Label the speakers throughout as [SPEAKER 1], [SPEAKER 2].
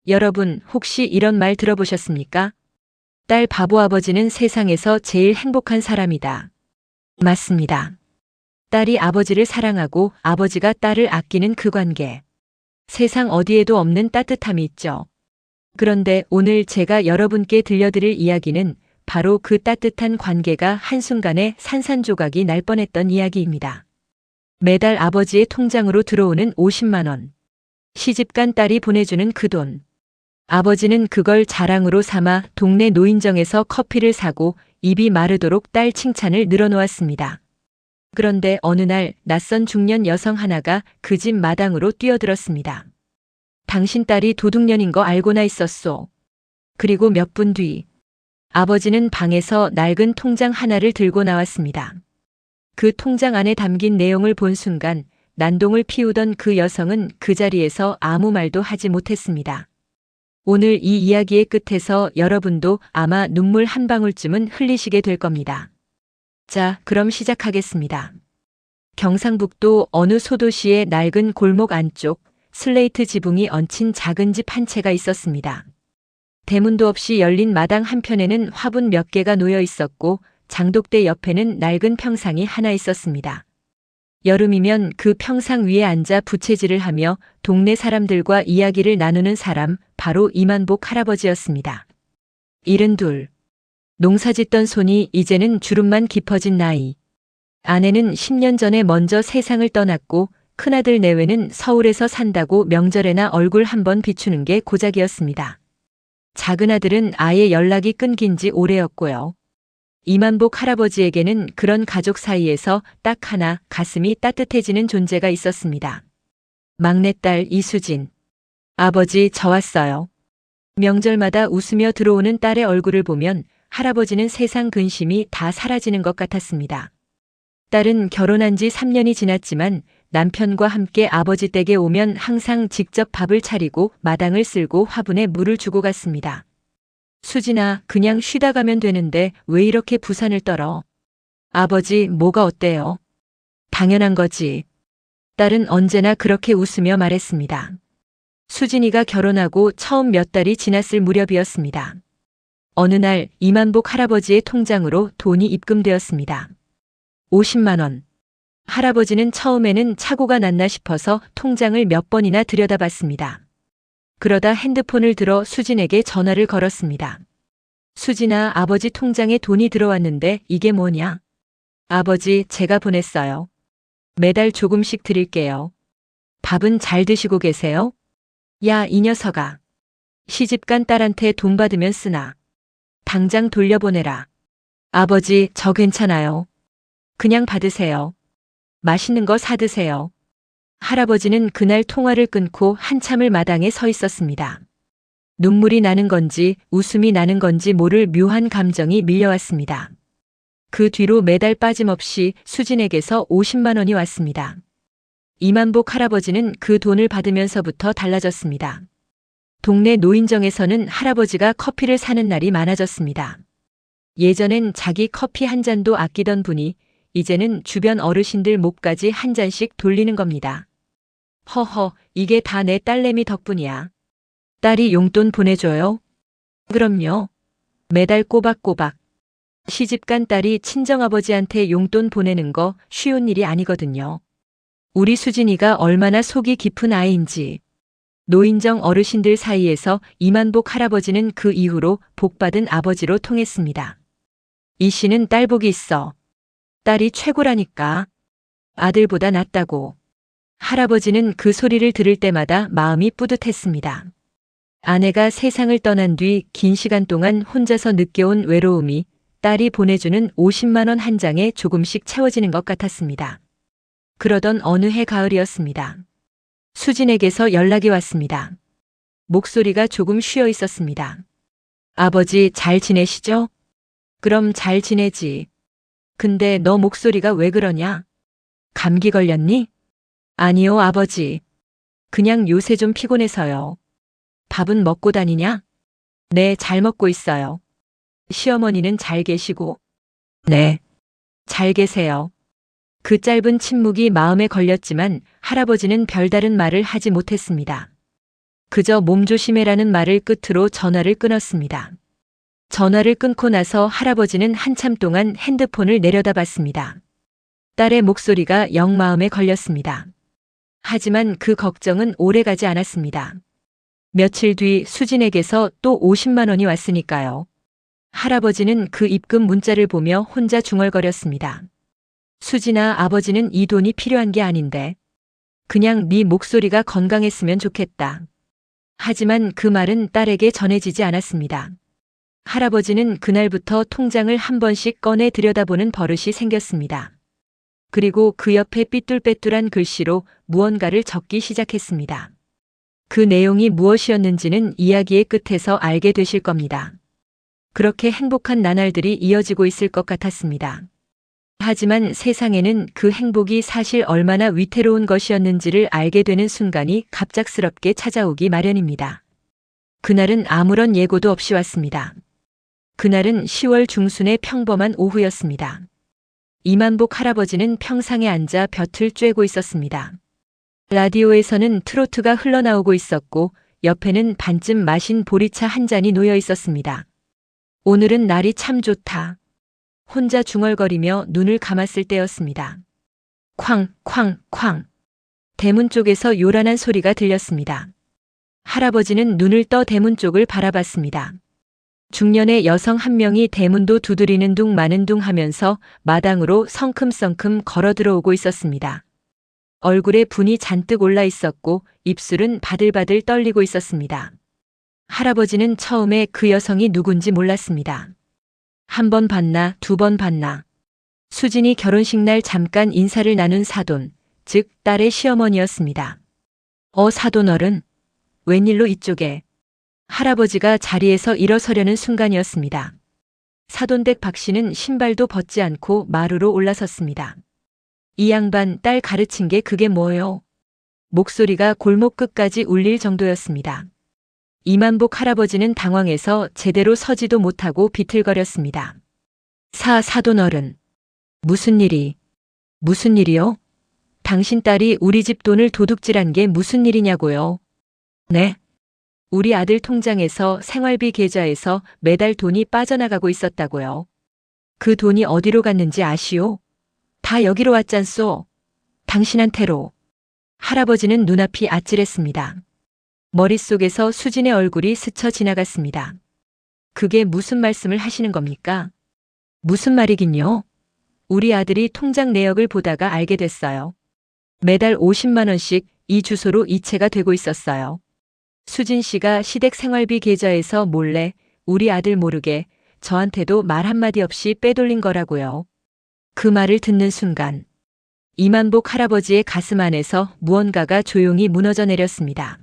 [SPEAKER 1] 여러분, 혹시 이런 말 들어보셨습니까? 딸 바보 아버지는 세상에서 제일 행복한 사람이다. 맞습니다. 딸이 아버지를 사랑하고 아버지가 딸을 아끼는 그 관계. 세상 어디에도 없는 따뜻함이 있죠. 그런데 오늘 제가 여러분께 들려드릴 이야기는 바로 그 따뜻한 관계가 한순간에 산산조각이 날 뻔했던 이야기입니다. 매달 아버지의 통장으로 들어오는 50만 원. 시집간 딸이 보내주는 그 돈. 아버지는 그걸 자랑으로 삼아 동네 노인정에서 커피를 사고 입이 마르도록 딸 칭찬을 늘어놓았습니다. 그런데 어느 날 낯선 중년 여성 하나가 그 집 마당으로 뛰어들었습니다. 당신 딸이 도둑년인 거 알고나 있었소. 그리고 몇 분 뒤 아버지는 방에서 낡은 통장 하나를 들고 나왔습니다. 그 통장 안에 담긴 내용을 본 순간 난동을 피우던 그 여성은 그 자리에서 아무 말도 하지 못했습니다. 오늘 이 이야기의 끝에서 여러분도 아마 눈물 한 방울쯤은 흘리시게 될 겁니다. 자, 그럼 시작하겠습니다. 경상북도 어느 소도시의 낡은 골목 안쪽 슬레이트 지붕이 얹힌 작은 집 한 채가 있었습니다. 대문도 없이 열린 마당 한편에는 화분 몇 개가 놓여 있었고 장독대 옆에는 낡은 평상이 하나 있었습니다. 여름이면 그 평상 위에 앉아 부채질을 하며 동네 사람들과 이야기를 나누는 사람, 바로 이만복 할아버지였습니다. 72. 농사짓던 손이 이제는 주름만 깊어진 나이. 아내는 10년 전에 먼저 세상을 떠났고 큰아들 내외는 서울에서 산다고 명절에나 얼굴 한번 비추는 게 고작이었습니다. 작은아들은 아예 연락이 끊긴 지 오래였고요. 이만복 할아버지에게는 그런 가족 사이에서 딱 하나 가슴이 따뜻해지는 존재가 있었습니다. 막내딸 이수진. 아버지, 저 왔어요. 명절마다 웃으며 들어오는 딸의 얼굴을 보면 할아버지는 세상 근심이 다 사라지는 것 같았습니다. 딸은 결혼한 지 3년이 지났지만 남편과 함께 아버지 댁에 오면 항상 직접 밥을 차리고 마당을 쓸고 화분에 물을 주고 갔습니다. 수진아, 그냥 쉬다 가면 되는데 왜 이렇게 부산을 떨어? 아버지, 뭐가 어때요? 당연한 거지. 딸은 언제나 그렇게 웃으며 말했습니다. 수진이가 결혼하고 처음 몇 달이 지났을 무렵이었습니다. 어느 날 이만복 할아버지의 통장으로 돈이 입금되었습니다. 50만 원. 할아버지는 처음에는 착오가 났나 싶어서 통장을 몇 번이나 들여다봤습니다. 그러다 핸드폰을 들어 수진에게 전화를 걸었습니다. 수진아, 아버지 통장에 돈이 들어왔는데 이게 뭐냐? 아버지, 제가 보냈어요. 매달 조금씩 드릴게요. 밥은 잘 드시고 계세요? 야, 이 녀석아. 시집간 딸한테 돈 받으면 쓰나. 당장 돌려보내라. 아버지, 저 괜찮아요. 그냥 받으세요. 맛있는 거 사드세요. 할아버지는 그날 통화를 끊고 한참을 마당에 서 있었습니다. 눈물이 나는 건지 웃음이 나는 건지 모를 묘한 감정이 밀려왔습니다. 그 뒤로 매달 빠짐없이 수진에게서 50만 원이 왔습니다. 이만복 할아버지는 그 돈을 받으면서부터 달라졌습니다. 동네 노인정에서는 할아버지가 커피를 사는 날이 많아졌습니다. 예전엔 자기 커피 한 잔도 아끼던 분이 이제는 주변 어르신들 목까지 한 잔씩 돌리는 겁니다. 허허, 이게 다 내 딸내미 덕분이야. 딸이 용돈 보내줘요? 그럼요. 매달 꼬박꼬박. 시집간 딸이 친정아버지한테 용돈 보내는 거 쉬운 일이 아니거든요. 우리 수진이가 얼마나 속이 깊은 아이인지. 노인정 어르신들 사이에서 이만복 할아버지는 그 이후로 복받은 아버지로 통했습니다. 이 씨는 딸 복이 있어. 딸이 최고라니까. 아들보다 낫다고. 할아버지는 그 소리를 들을 때마다 마음이 뿌듯했습니다. 아내가 세상을 떠난 뒤 긴 시간 동안 혼자서 느껴온 외로움이 딸이 보내주는 50만 원 한 장에 조금씩 채워지는 것 같았습니다. 그러던 어느 해 가을이었습니다. 수진에게서 연락이 왔습니다. 목소리가 조금 쉬어 있었습니다. 아버지, 잘 지내시죠? 그럼 잘 지내지. 근데 너 목소리가 왜 그러냐? 감기 걸렸니? 아니요, 아버지. 그냥 요새 좀 피곤해서요. 밥은 먹고 다니냐? 네, 잘 먹고 있어요. 시어머니는 잘 계시고? 네, 잘 계세요. 그 짧은 침묵이 마음에 걸렸지만 할아버지는 별다른 말을 하지 못했습니다. 그저 몸조심해라는 말을 끝으로 전화를 끊었습니다. 전화를 끊고 나서 할아버지는 한참 동안 핸드폰을 내려다봤습니다. 딸의 목소리가 영 마음에 걸렸습니다. 하지만 그 걱정은 오래가지 않았습니다. 며칠 뒤 수진에게서 또 50만 원이 왔으니까요. 할아버지는 그 입금 문자를 보며 혼자 중얼거렸습니다. 수진아, 아버지는 이 돈이 필요한 게 아닌데. 그냥 네 목소리가 건강했으면 좋겠다. 하지만 그 말은 딸에게 전해지지 않았습니다. 할아버지는 그날부터 통장을 한 번씩 꺼내 들여다보는 버릇이 생겼습니다. 그리고 그 옆에 삐뚤빼뚤한 글씨로 무언가를 적기 시작했습니다. 그 내용이 무엇이었는지는 이야기의 끝에서 알게 되실 겁니다. 그렇게 행복한 나날들이 이어지고 있을 것 같았습니다. 하지만 세상에는 그 행복이 사실 얼마나 위태로운 것이었는지를 알게 되는 순간이 갑작스럽게 찾아오기 마련입니다. 그날은 아무런 예고도 없이 왔습니다. 그날은 10월 중순의 평범한 오후였습니다. 이만복 할아버지는 평상에 앉아 볕을 쬐고 있었습니다. 라디오에서는 트로트가 흘러나오고 있었고 옆에는 반쯤 마신 보리차 한 잔이 놓여 있었습니다. 오늘은 날이 참 좋다. 혼자 중얼거리며 눈을 감았을 때였습니다. 쾅, 쾅, 쾅. 대문 쪽에서 요란한 소리가 들렸습니다. 할아버지는 눈을 떠 대문 쪽을 바라봤습니다. 중년의 여성 한 명이 대문도 두드리는 둥 마는 둥 하면서 마당으로 성큼성큼 걸어 들어오고 있었습니다. 얼굴에 분이 잔뜩 올라 있었고 입술은 바들바들 떨리고 있었습니다. 할아버지는 처음에 그 여성이 누군지 몰랐습니다. 한 번 봤나, 두 번 봤나. 수진이 결혼식 날 잠깐 인사를 나눈 사돈, 즉 딸의 시어머니였습니다. 사돈 어른, 웬일로 이쪽에. 할아버지가 자리에서 일어서려는 순간이었습니다. 사돈댁 박 씨는 신발도 벗지 않고 마루로 올라섰습니다. 이 양반 딸 가르친 게 그게 뭐요? 목소리가 골목 끝까지 울릴 정도였습니다. 이만복 할아버지는 당황해서 제대로 서지도 못하고 비틀거렸습니다. 사돈 어른. 무슨 일이요? 당신 딸이 우리 집 돈을 도둑질한 게 무슨 일이냐고요? 네. 우리 아들 통장에서 생활비 계좌에서 매달 돈이 빠져나가고 있었다고요. 그 돈이 어디로 갔는지 아시오? 다 여기로 왔잖소. 당신한테로. 할아버지는 눈앞이 아찔했습니다. 머릿속에서 수진의 얼굴이 스쳐 지나갔습니다. 그게 무슨 말씀을 하시는 겁니까? 무슨 말이긴요? 우리 아들이 통장 내역을 보다가 알게 됐어요. 매달 50만 원씩 이 주소로 이체가 되고 있었어요. 수진 씨가 시댁 생활비 계좌에서 몰래 우리 아들 모르게 저한테도 말 한마디 없이 빼돌린 거라고요. 그 말을 듣는 순간 이만복 할아버지의 가슴 안에서 무언가가 조용히 무너져 내렸습니다.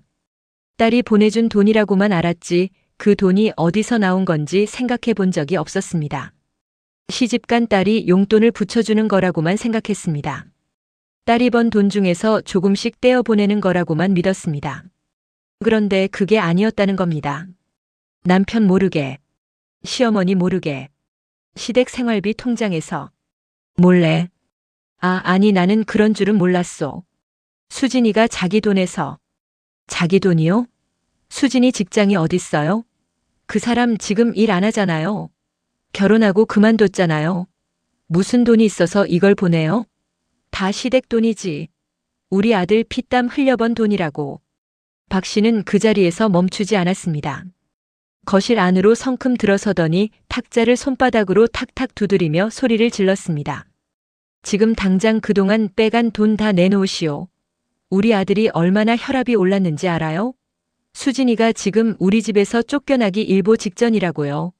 [SPEAKER 1] 딸이 보내준 돈이라고만 알았지 그 돈이 어디서 나온 건지 생각해 본 적이 없었습니다. 시집간 딸이 용돈을 붙여주는 거라고만 생각했습니다. 딸이 번 돈 중에서 조금씩 떼어 보내는 거라고만 믿었습니다. 그런데 그게 아니었다는 겁니다. 남편 모르게, 시어머니 모르게, 시댁 생활비 통장에서 몰래. 아니 나는 그런 줄은 몰랐소. 수진이가 자기 돈에서. 자기 돈이요? 수진이 직장이 어딨어요? 그 사람 지금 일 안 하잖아요. 결혼하고 그만뒀잖아요. 무슨 돈이 있어서 이걸 보내요? 다 시댁 돈이지. 우리 아들 피땀 흘려번 돈이라고. 박 씨는 그 자리에서 멈추지 않았습니다. 거실 안으로 성큼 들어서더니 탁자를 손바닥으로 탁탁 두드리며 소리를 질렀습니다. 지금 당장 그동안 빼간 돈 다 내놓으시오. 우리 아들이 얼마나 혈압이 올랐는지 알아요? 수진이가 지금 우리 집에서 쫓겨나기 일보 직전이라고요.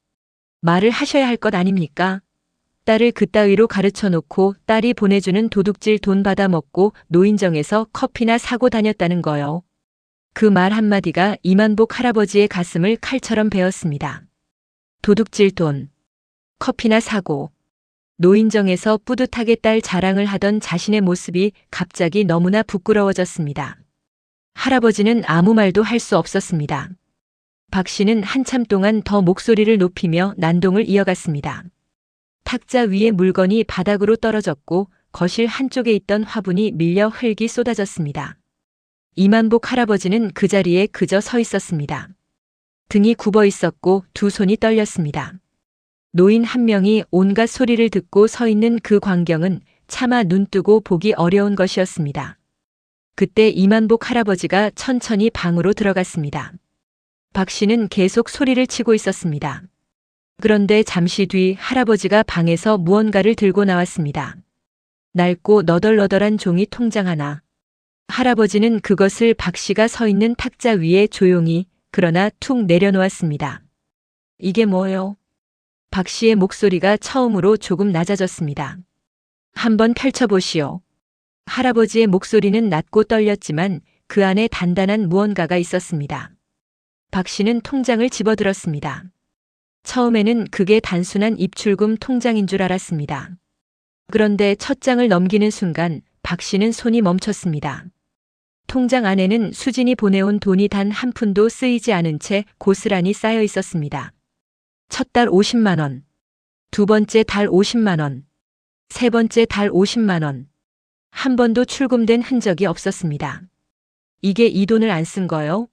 [SPEAKER 1] 말을 하셔야 할 것 아닙니까? 딸을 그따위로 가르쳐 놓고 딸이 보내주는 도둑질 돈 받아먹고 노인정에서 커피나 사고 다녔다는 거요. 그 말 한마디가 이만복 할아버지의 가슴을 칼처럼 베었습니다. 도둑질 돈, 커피나 사고, 노인정에서 뿌듯하게 딸 자랑을 하던 자신의 모습이 갑자기 너무나 부끄러워졌습니다. 할아버지는 아무 말도 할 수 없었습니다. 박 씨는 한참 동안 더 목소리를 높이며 난동을 이어갔습니다. 탁자 위에 물건이 바닥으로 떨어졌고 거실 한쪽에 있던 화분이 밀려 흙이 쏟아졌습니다. 이만복 할아버지는 그 자리에 그저 서 있었습니다. 등이 굽어 있었고 두 손이 떨렸습니다. 노인 한 명이 온갖 소리를 듣고 서 있는 그 광경은 차마 눈뜨고 보기 어려운 것이었습니다. 그때 이만복 할아버지가 천천히 방으로 들어갔습니다. 박 씨는 계속 소리를 치고 있었습니다. 그런데 잠시 뒤 할아버지가 방에서 무언가를 들고 나왔습니다. 낡고 너덜너덜한 종이 통장 하나. 할아버지는 그것을 박 씨가 서 있는 탁자 위에 조용히 그러나 툭 내려놓았습니다. 이게 뭐요? 박 씨의 목소리가 처음으로 조금 낮아졌습니다. 한번 펼쳐보시오. 할아버지의 목소리는 낮고 떨렸지만 그 안에 단단한 무언가가 있었습니다. 박 씨는 통장을 집어들었습니다. 처음에는 그게 단순한 입출금 통장인 줄 알았습니다. 그런데 첫 장을 넘기는 순간 박 씨는 손이 멈췄습니다. 통장 안에는 수진이 보내온 돈이 단 한 푼도 쓰이지 않은 채 고스란히 쌓여 있었습니다. 첫 달 50만 원, 두 번째 달 50만 원, 세 번째 달 50만 원. 한 번도 출금된 흔적이 없었습니다. 이게 이 돈을 안 쓴 거요?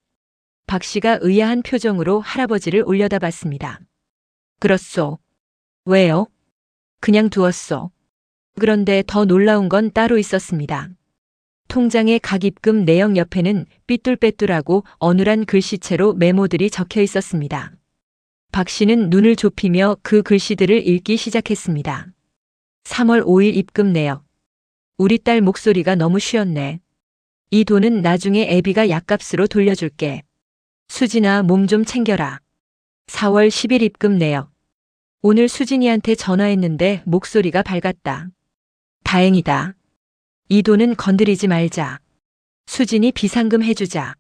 [SPEAKER 1] 박 씨가 의아한 표정으로 할아버지를 올려다봤습니다. 그렇소. 왜요? 그냥 두었소. 그런데 더 놀라운 건 따로 있었습니다. 통장의 각입금 내역 옆에는 삐뚤빼뚤하고 어눌한 글씨체로 메모들이 적혀 있었습니다. 박 씨는 눈을 좁히며 그 글씨들을 읽기 시작했습니다. 3월 5일 입금 내역. 우리 딸 목소리가 너무 쉬었네. 이 돈은 나중에 애비가 약값으로 돌려줄게. 수진아, 몸 좀 챙겨라. 4월 10일 입금 내역. 오늘 수진이한테 전화했는데 목소리가 밝았다. 다행이다. 이 돈은 건드리지 말자. 수진이 비상금 해주자.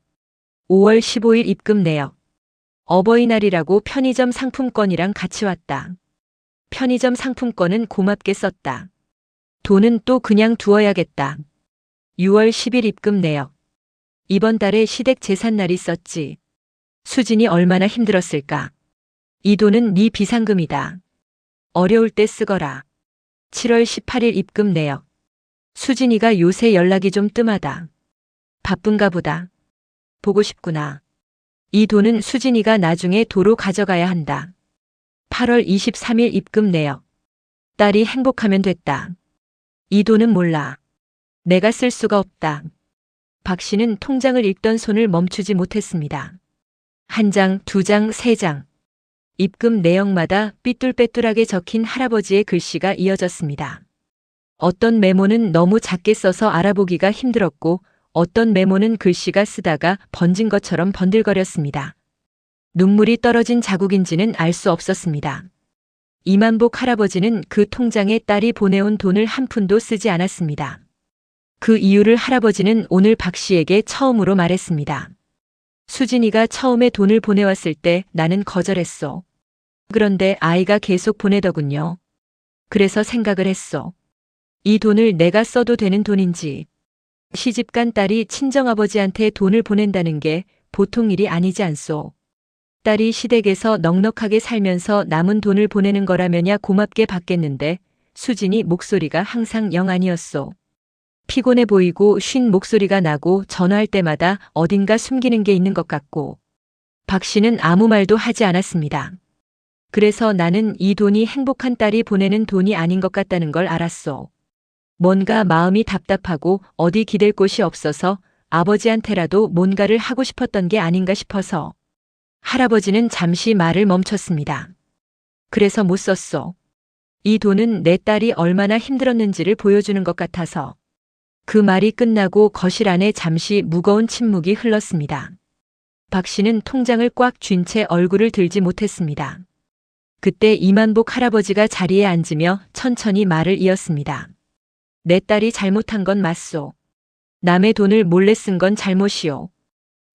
[SPEAKER 1] 5월 15일 입금 내역. 어버이날이라고 편의점 상품권이랑 같이 왔다. 편의점 상품권은 고맙게 썼다. 돈은 또 그냥 두어야겠다. 6월 10일 입금 내역. 이번 달에 시댁 제삿날 있었지. 수진이 얼마나 힘들었을까. 이 돈은 네 비상금이다. 어려울 때 쓰거라. 7월 18일 입금 내역. 수진이가 요새 연락이 좀 뜸하다. 바쁜가 보다. 보고 싶구나. 이 돈은 수진이가 나중에 도로 가져가야 한다. 8월 23일 입금 내역. 딸이 행복하면 됐다. 이 돈은 몰라. 내가 쓸 수가 없다. 박 씨는 통장을 읽던 손을 멈추지 못했습니다. 한 장, 두 장, 세 장. 입금 내역마다 삐뚤빼뚤하게 적힌 할아버지의 글씨가 이어졌습니다. 어떤 메모는 너무 작게 써서 알아보기가 힘들었고 어떤 메모는 글씨가 쓰다가 번진 것처럼 번들거렸습니다. 눈물이 떨어진 자국인지는 알 수 없었습니다. 이만복 할아버지는 그 통장에 딸이 보내온 돈을 한 푼도 쓰지 않았습니다. 그 이유를 할아버지는 오늘 박 씨에게 처음으로 말했습니다. 수진이가 처음에 돈을 보내왔을 때 나는 거절했어. 그런데 아이가 계속 보내더군요. 그래서 생각을 했어. 이 돈을 내가 써도 되는 돈인지. 시집간 딸이 친정아버지한테 돈을 보낸다는 게 보통 일이 아니지 않소. 딸이 시댁에서 넉넉하게 살면서 남은 돈을 보내는 거라면야 고맙게 받겠는데 수진이 목소리가 항상 영 아니었소. 피곤해 보이고 쉰 목소리가 나고 전화할 때마다 어딘가 숨기는 게 있는 것 같고. 박 씨는 아무 말도 하지 않았습니다. 그래서 나는 이 돈이 행복한 딸이 보내는 돈이 아닌 것 같다는 걸 알았소. 뭔가 마음이 답답하고 어디 기댈 곳이 없어서 아버지한테라도 뭔가를 하고 싶었던 게 아닌가 싶어서. 할아버지는 잠시 말을 멈췄습니다. 그래서 못 썼소. 이 돈은 내 딸이 얼마나 힘들었는지를 보여주는 것 같아서. 그 말이 끝나고 거실 안에 잠시 무거운 침묵이 흘렀습니다. 박 씨는 통장을 꽉 쥔 채 얼굴을 들지 못했습니다. 그때 이만복 할아버지가 자리에 앉으며 천천히 말을 이었습니다. 내 딸이 잘못한 건 맞소. 남의 돈을 몰래 쓴 건 잘못이오.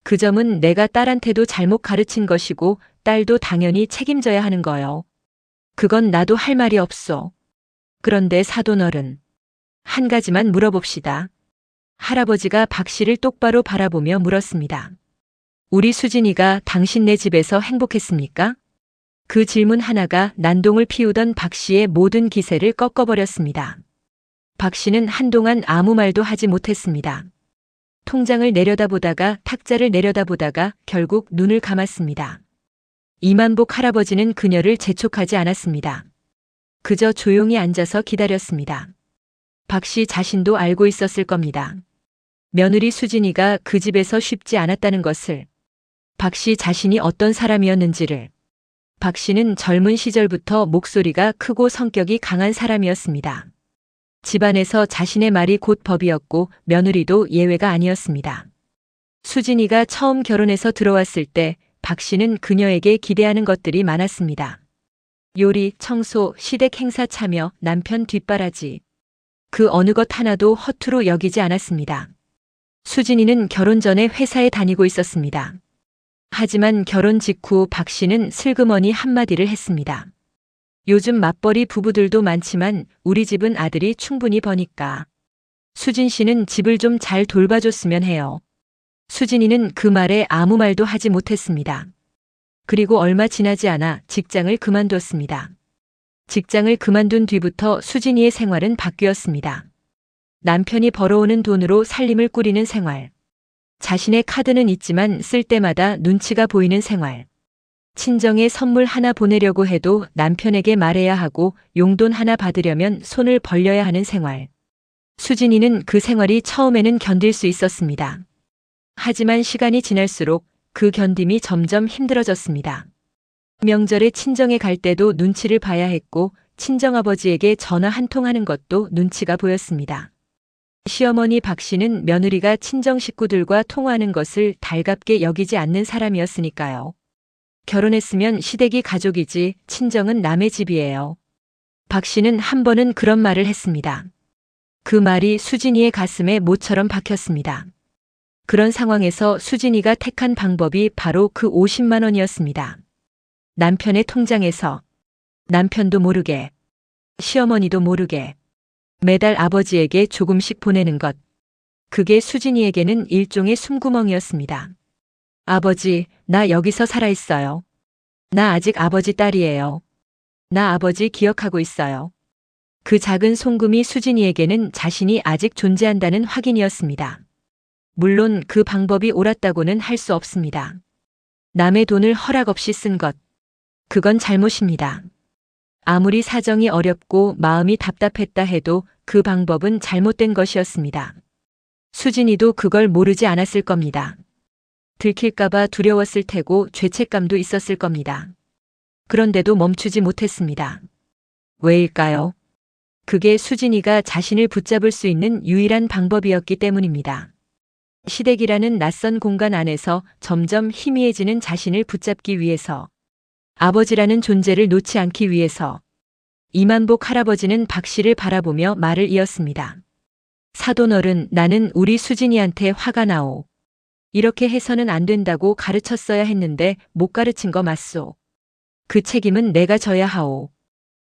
[SPEAKER 1] 그 점은 내가 딸한테도 잘못 가르친 것이고 딸도 당연히 책임져야 하는 거요. 그건 나도 할 말이 없소. 그런데 사돈어른. 한 가지만 물어봅시다. 할아버지가 박 씨를 똑바로 바라보며 물었습니다. 우리 수진이가 당신네 집에서 행복했습니까? 그 질문 하나가 난동을 피우던 박 씨의 모든 기세를 꺾어버렸습니다. 박 씨는 한동안 아무 말도 하지 못했습니다. 통장을 내려다보다가 탁자를 내려다보다가 결국 눈을 감았습니다. 이만복 할아버지는 그녀를 재촉하지 않았습니다. 그저 조용히 앉아서 기다렸습니다. 박 씨 자신도 알고 있었을 겁니다. 며느리 수진이가 그 집에서 쉽지 않았다는 것을, 박 씨 자신이 어떤 사람이었는지를. 박 씨는 젊은 시절부터 목소리가 크고 성격이 강한 사람이었습니다. 집안에서 자신의 말이 곧 법이었고 며느리도 예외가 아니었습니다. 수진이가 처음 결혼해서 들어왔을 때 박 씨는 그녀에게 기대하는 것들이 많았습니다. 요리, 청소, 시댁 행사 참여, 남편 뒷바라지. 그 어느 것 하나도 허투루 여기지 않았습니다. 수진이는 결혼 전에 회사에 다니고 있었습니다. 하지만 결혼 직후 박 씨는 슬그머니 한마디를 했습니다. 요즘 맞벌이 부부들도 많지만 우리 집은 아들이 충분히 버니까 수진 씨는 집을 좀 잘 돌봐줬으면 해요. 수진이는 그 말에 아무 말도 하지 못했습니다. 그리고 얼마 지나지 않아 직장을 그만뒀습니다. 직장을 그만둔 뒤부터 수진이의 생활은 바뀌었습니다. 남편이 벌어오는 돈으로 살림을 꾸리는 생활. 자신의 카드는 있지만 쓸 때마다 눈치가 보이는 생활. 친정에 선물 하나 보내려고 해도 남편에게 말해야 하고 용돈 하나 받으려면 손을 벌려야 하는 생활. 수진이는 그 생활이 처음에는 견딜 수 있었습니다. 하지만 시간이 지날수록 그 견딤이 점점 힘들어졌습니다. 명절에 친정에 갈 때도 눈치를 봐야 했고 친정아버지에게 전화 한 통 하는 것도 눈치가 보였습니다. 시어머니 박 씨는 며느리가 친정 식구들과 통화하는 것을 달갑게 여기지 않는 사람이었으니까요. 결혼했으면 시댁이 가족이지 친정은 남의 집이에요. 박 씨는 한 번은 그런 말을 했습니다. 그 말이 수진이의 가슴에 모처럼 박혔습니다. 그런 상황에서 수진이가 택한 방법이 바로 그 50만 원이었습니다. 남편의 통장에서 남편도 모르게, 시어머니도 모르게 매달 아버지에게 조금씩 보내는 것. 그게 수진이에게는 일종의 숨구멍이었습니다. 아버지, 나 여기서 살아있어요. 나 아직 아버지 딸이에요. 나 아버지 기억하고 있어요. 그 작은 송금이 수진이에게는 자신이 아직 존재한다는 확인이었습니다. 물론 그 방법이 옳았다고는 할 수 없습니다. 남의 돈을 허락 없이 쓴 것. 그건 잘못입니다. 아무리 사정이 어렵고 마음이 답답했다 해도 그 방법은 잘못된 것이었습니다. 수진이도 그걸 모르지 않았을 겁니다. 들킬까봐 두려웠을 테고 죄책감도 있었을 겁니다. 그런데도 멈추지 못했습니다. 왜일까요? 그게 수진이가 자신을 붙잡을 수 있는 유일한 방법이었기 때문입니다. 시댁이라는 낯선 공간 안에서 점점 희미해지는 자신을 붙잡기 위해서, 아버지라는 존재를 놓지 않기 위해서. 이만복 할아버지는 박 씨를 바라보며 말을 이었습니다. 사돈어른, 나는 우리 수진이한테 화가 나오. 이렇게 해서는 안 된다고 가르쳤어야 했는데 못 가르친 거 맞소. 그 책임은 내가 져야 하오.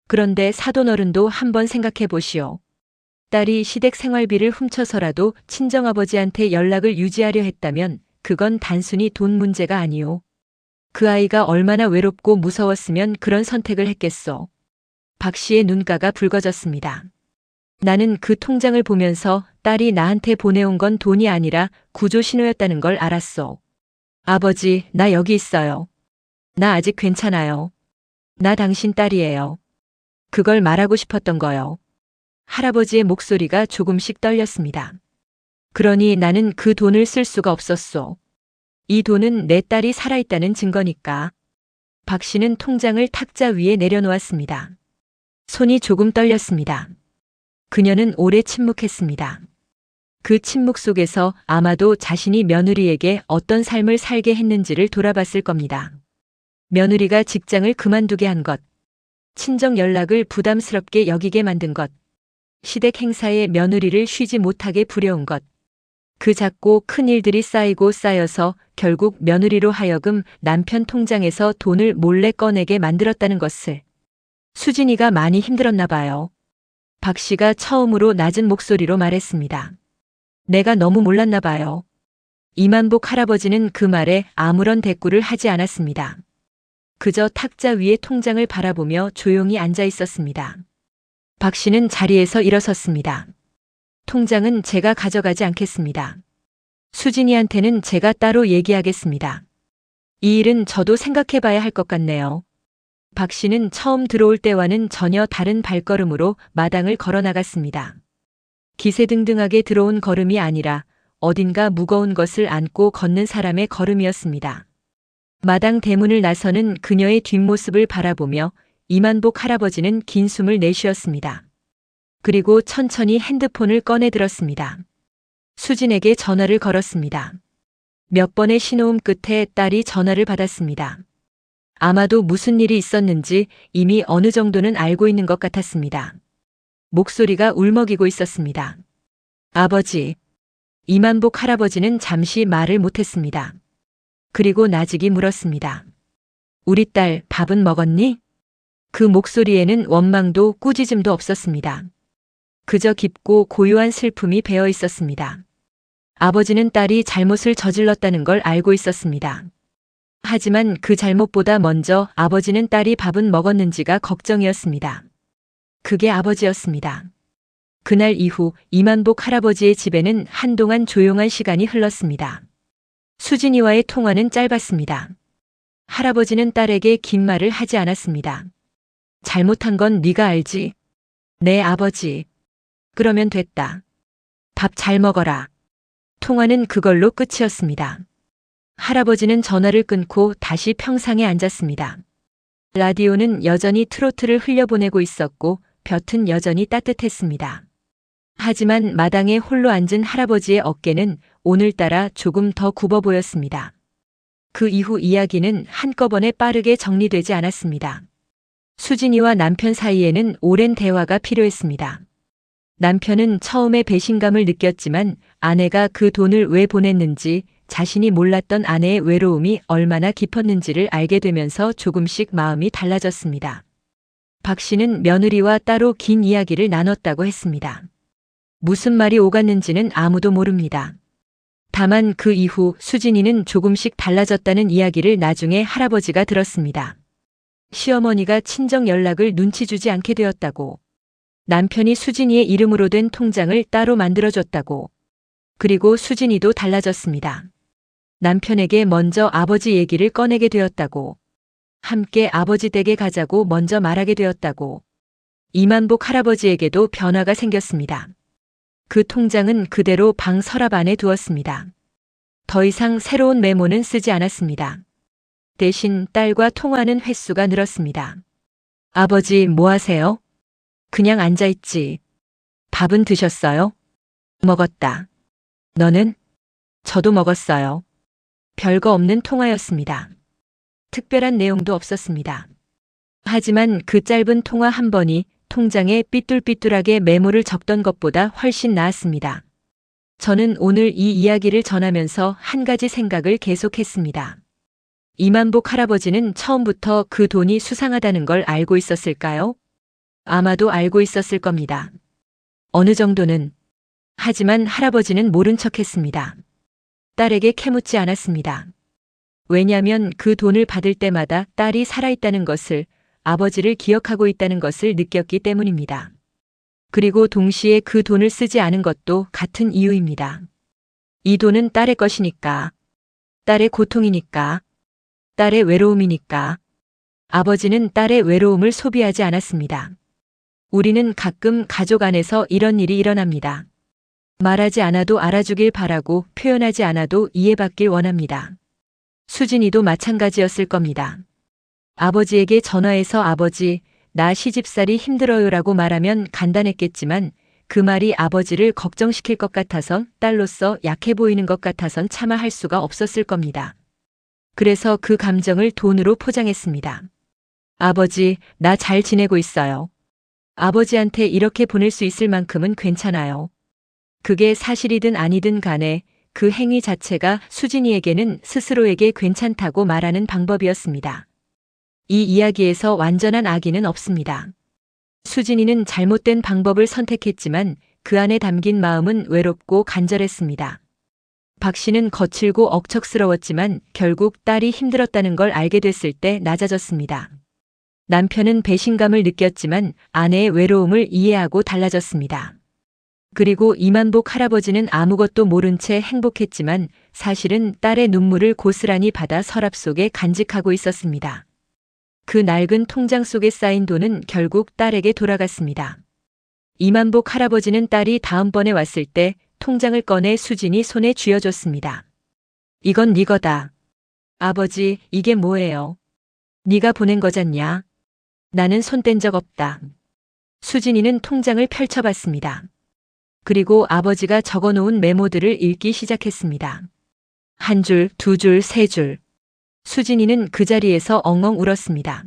[SPEAKER 1] 그런데 사돈어른도 한번 생각해 보시오. 딸이 시댁 생활비를 훔쳐서라도 친정아버지한테 연락을 유지하려 했다면 그건 단순히 돈 문제가 아니오. 그 아이가 얼마나 외롭고 무서웠으면 그런 선택을 했겠소. 박 씨의 눈가가 붉어졌습니다. 나는 그 통장을 보면서 딸이 나한테 보내온 건 돈이 아니라 구조 신호였다는 걸 알았소. 아버지, 나 여기 있어요. 나 아직 괜찮아요. 나 당신 딸이에요. 그걸 말하고 싶었던 거요. 할아버지의 목소리가 조금씩 떨렸습니다. 그러니 나는 그 돈을 쓸 수가 없었소. 이 돈은 내 딸이 살아있다는 증거니까. 박 씨는 통장을 탁자 위에 내려놓았습니다. 손이 조금 떨렸습니다. 그녀는 오래 침묵했습니다. 그 침묵 속에서 아마도 자신이 며느리에게 어떤 삶을 살게 했는지를 돌아봤을 겁니다. 며느리가 직장을 그만두게 한 것, 친정 연락을 부담스럽게 여기게 만든 것, 시댁 행사에 며느리를 쉬지 못하게 부려운 것, 그 작고 큰 일들이 쌓이고 쌓여서 결국 며느리로 하여금 남편 통장에서 돈을 몰래 꺼내게 만들었다는 것을. 수진이가 많이 힘들었나 봐요. 박 씨가 처음으로 낮은 목소리로 말했습니다. 내가 너무 몰랐나 봐요. 이만복 할아버지는 그 말에 아무런 대꾸를 하지 않았습니다. 그저 탁자 위에 통장을 바라보며 조용히 앉아 있었습니다. 박 씨는 자리에서 일어섰습니다. 통장은 제가 가져가지 않겠습니다. 수진이한테는 제가 따로 얘기하겠습니다. 이 일은 저도 생각해 봐야 할 것 같네요. 박 씨는 처음 들어올 때와는 전혀 다른 발걸음으로 마당을 걸어 나갔습니다. 기세등등하게 들어온 걸음이 아니라 어딘가 무거운 것을 안고 걷는 사람의 걸음이었습니다. 마당 대문을 나서는 그녀의 뒷모습을 바라보며 이만복 할아버지는 긴 숨을 내쉬었습니다. 그리고 천천히 핸드폰을 꺼내 들었습니다. 수진에게 전화를 걸었습니다. 몇 번의 신호음 끝에 딸이 전화를 받았습니다. 아마도 무슨 일이 있었는지 이미 어느 정도는 알고 있는 것 같았습니다. 목소리가 울먹이고 있었습니다. 아버지. 이만복 할아버지는 잠시 말을 못했습니다. 그리고 나직이 물었습니다. 우리 딸 밥은 먹었니? 그 목소리에는 원망도 꾸짖음도 없었습니다. 그저 깊고 고요한 슬픔이 배어 있었습니다. 아버지는 딸이 잘못을 저질렀다는 걸 알고 있었습니다. 하지만 그 잘못보다 먼저 아버지는 딸이 밥은 먹었는지가 걱정이었습니다. 그게 아버지였습니다. 그날 이후 이만복 할아버지의 집에는 한동안 조용한 시간이 흘렀습니다. 수진이와의 통화는 짧았습니다. 할아버지는 딸에게 긴 말을 하지 않았습니다. 잘못한 건 네가 알지? 네, 아버지. 그러면 됐다. 밥 잘 먹어라. 통화는 그걸로 끝이었습니다. 할아버지는 전화를 끊고 다시 평상에 앉았습니다. 라디오는 여전히 트로트를 흘려보내고 있었고 볕은 여전히 따뜻했습니다. 하지만 마당에 홀로 앉은 할아버지의 어깨는 오늘따라 조금 더 굽어 보였습니다. 그 이후 이야기는 한꺼번에 빠르게 정리되지 않았습니다. 수진이와 남편 사이에는 오랜 대화가 필요했습니다. 남편은 처음에 배신감을 느꼈지만 아내가 그 돈을 왜 보냈는지, 자신이 몰랐던 아내의 외로움이 얼마나 깊었는지를 알게 되면서 조금씩 마음이 달라졌습니다. 박 씨는 며느리와 따로 긴 이야기를 나눴다고 했습니다. 무슨 말이 오갔는지는 아무도 모릅니다. 다만 그 이후 수진이는 조금씩 달라졌다는 이야기를 나중에 할아버지가 들었습니다. 시어머니가 친정 연락을 눈치 주지 않게 되었다고, 남편이 수진이의 이름으로 된 통장을 따로 만들어줬다고, 그리고 수진이도 달라졌습니다. 남편에게 먼저 아버지 얘기를 꺼내게 되었다고, 함께 아버지 댁에 가자고 먼저 말하게 되었다고, 이만복 할아버지에게도 변화가 생겼습니다. 그 통장은 그대로 방 서랍 안에 두었습니다. 더 이상 새로운 메모는 쓰지 않았습니다. 대신 딸과 통화하는 횟수가 늘었습니다. 아버지 뭐 하세요? 그냥 앉아있지. 밥은 드셨어요? 먹었다. 너는? 저도 먹었어요. 별거 없는 통화였습니다. 특별한 내용도 없었습니다. 하지만 그 짧은 통화 한 번이 통장에 삐뚤삐뚤하게 메모를 적던 것보다 훨씬 나았습니다. 저는 오늘 이 이야기를 전하면서 한 가지 생각을 계속했습니다. 이만복 할아버지는 처음부터 그 돈이 수상하다는 걸 알고 있었을까요? 아마도 알고 있었을 겁니다. 어느 정도는. 하지만 할아버지는 모른 척했습니다. 딸에게 캐묻지 않았습니다. 왜냐하면 그 돈을 받을 때마다 딸이 살아있다는 것을, 아버지를 기억하고 있다는 것을 느꼈기 때문입니다. 그리고 동시에 그 돈을 쓰지 않은 것도 같은 이유입니다. 이 돈은 딸의 것이니까, 딸의 고통이니까, 딸의 외로움이니까. 아버지는 딸의 외로움을 소비하지 않았습니다. 우리는 가끔 가족 안에서 이런 일이 일어납니다. 말하지 않아도 알아주길 바라고 표현하지 않아도 이해받길 원합니다. 수진이도 마찬가지였을 겁니다. 아버지에게 전화해서 아버지, 나 시집살이 힘들어요라고 말하면 간단했겠지만 그 말이 아버지를 걱정시킬 것 같아선, 딸로서 약해 보이는 것 같아선 차마 할 수가 없었을 겁니다. 그래서 그 감정을 돈으로 포장했습니다. 아버지, 나 잘 지내고 있어요. 아버지한테 이렇게 보낼 수 있을 만큼은 괜찮아요. 그게 사실이든 아니든 간에 그 행위 자체가 수진이에게는 스스로에게 괜찮다고 말하는 방법이었습니다. 이 이야기에서 완전한 악의는 없습니다. 수진이는 잘못된 방법을 선택했지만 그 안에 담긴 마음은 외롭고 간절했습니다. 박 씨는 거칠고 억척스러웠지만 결국 딸이 힘들었다는 걸 알게 됐을 때 낮아졌습니다. 남편은 배신감을 느꼈지만 아내의 외로움을 이해하고 달라졌습니다. 그리고 이만복 할아버지는 아무것도 모른 채 행복했지만 사실은 딸의 눈물을 고스란히 받아 서랍 속에 간직하고 있었습니다. 그 낡은 통장 속에 쌓인 돈은 결국 딸에게 돌아갔습니다. 이만복 할아버지는 딸이 다음번에 왔을 때 통장을 꺼내 수진이 손에 쥐어줬습니다. 이건 네 거다. 아버지, 이게 뭐예요? 네가 보낸 거잖냐? 나는 손 뗀 적 없다. 수진이는 통장을 펼쳐봤습니다. 그리고 아버지가 적어놓은 메모들을 읽기 시작했습니다. 한 줄, 두 줄, 세 줄. 수진이는 그 자리에서 엉엉 울었습니다.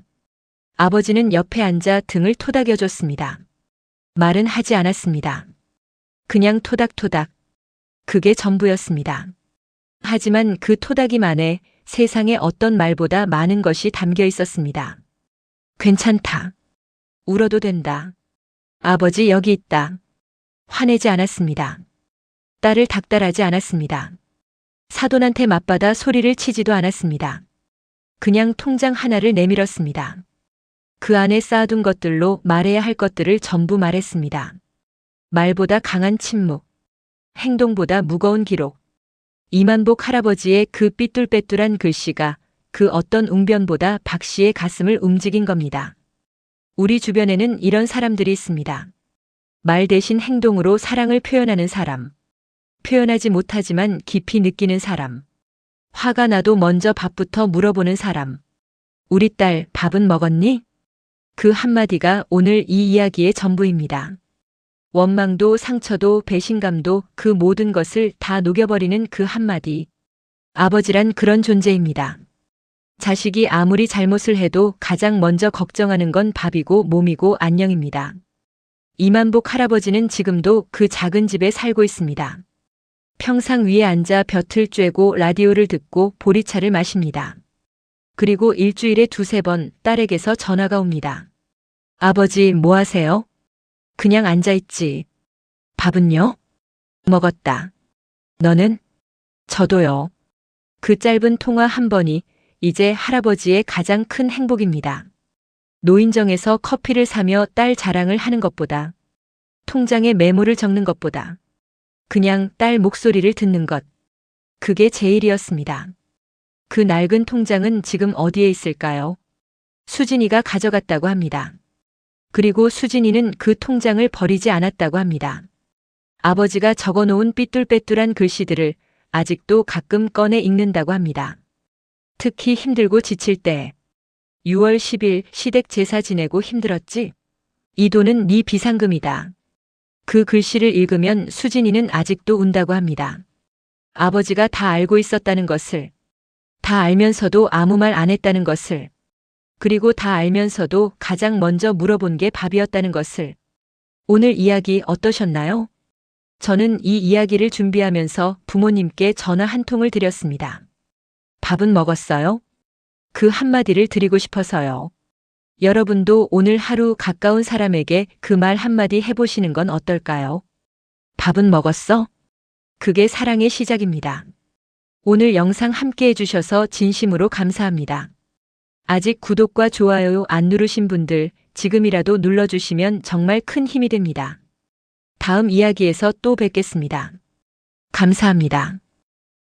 [SPEAKER 1] 아버지는 옆에 앉아 등을 토닥여줬습니다. 말은 하지 않았습니다. 그냥 토닥토닥. 그게 전부였습니다. 하지만 그 토닥임안에 세상에 어떤 말보다 많은 것이 담겨 있었습니다. 괜찮다. 울어도 된다. 아버지 여기 있다. 화내지 않았습니다. 딸을 닥달하지 않았습니다. 사돈한테 맞받아 소리를 치지도 않았습니다. 그냥 통장 하나를 내밀었습니다. 그 안에 쌓아둔 것들로 말해야 할 것들을 전부 말했습니다. 말보다 강한 침묵, 행동보다 무거운 기록. 이만복 할아버지의 그 삐뚤빼뚤한 글씨가 그 어떤 웅변보다 박 씨의 가슴을 움직인 겁니다. 우리 주변에는 이런 사람들이 있습니다. 말 대신 행동으로 사랑을 표현하는 사람. 표현하지 못하지만 깊이 느끼는 사람. 화가 나도 먼저 밥부터 물어보는 사람. 우리 딸 밥은 먹었니? 그 한마디가 오늘 이 이야기의 전부입니다. 원망도 상처도 배신감도 그 모든 것을 다 녹여버리는 그 한마디. 아버지란 그런 존재입니다. 자식이 아무리 잘못을 해도 가장 먼저 걱정하는 건 밥이고 몸이고 안녕입니다. 이만복 할아버지는 지금도 그 작은 집에 살고 있습니다. 평상 위에 앉아 볕을 쬐고 라디오를 듣고 보리차를 마십니다. 그리고 일주일에 두세 번 딸에게서 전화가 옵니다. 아버지 뭐 하세요? 그냥 앉아있지. 밥은요? 먹었다. 너는? 저도요. 그 짧은 통화 한 번이 이제 할아버지의 가장 큰 행복입니다. 노인정에서 커피를 사며 딸 자랑을 하는 것보다, 통장에 메모를 적는 것보다, 그냥 딸 목소리를 듣는 것. 그게 제일이었습니다. 그 낡은 통장은 지금 어디에 있을까요? 수진이가 가져갔다고 합니다. 그리고 수진이는 그 통장을 버리지 않았다고 합니다. 아버지가 적어놓은 삐뚤빼뚤한 글씨들을 아직도 가끔 꺼내 읽는다고 합니다. 특히 힘들고 지칠 때. 6월 10일 시댁 제사 지내고 힘들었지? 이 돈은 네 비상금이다. 그 글씨를 읽으면 수진이는 아직도 운다고 합니다. 아버지가 다 알고 있었다는 것을, 다 알면서도 아무 말 안 했다는 것을, 그리고 다 알면서도 가장 먼저 물어본 게 밥이었다는 것을. 오늘 이야기 어떠셨나요? 저는 이 이야기를 준비하면서 부모님께 전화 한 통을 드렸습니다. 밥은 먹었어요? 그 한마디를 드리고 싶어서요. 여러분도 오늘 하루 가까운 사람에게 그 말 한마디 해보시는 건 어떨까요? 밥은 먹었어? 그게 사랑의 시작입니다. 오늘 영상 함께 해주셔서 진심으로 감사합니다. 아직 구독과 좋아요 안 누르신 분들 지금이라도 눌러주시면 정말 큰 힘이 됩니다. 다음 이야기에서 또 뵙겠습니다. 감사합니다.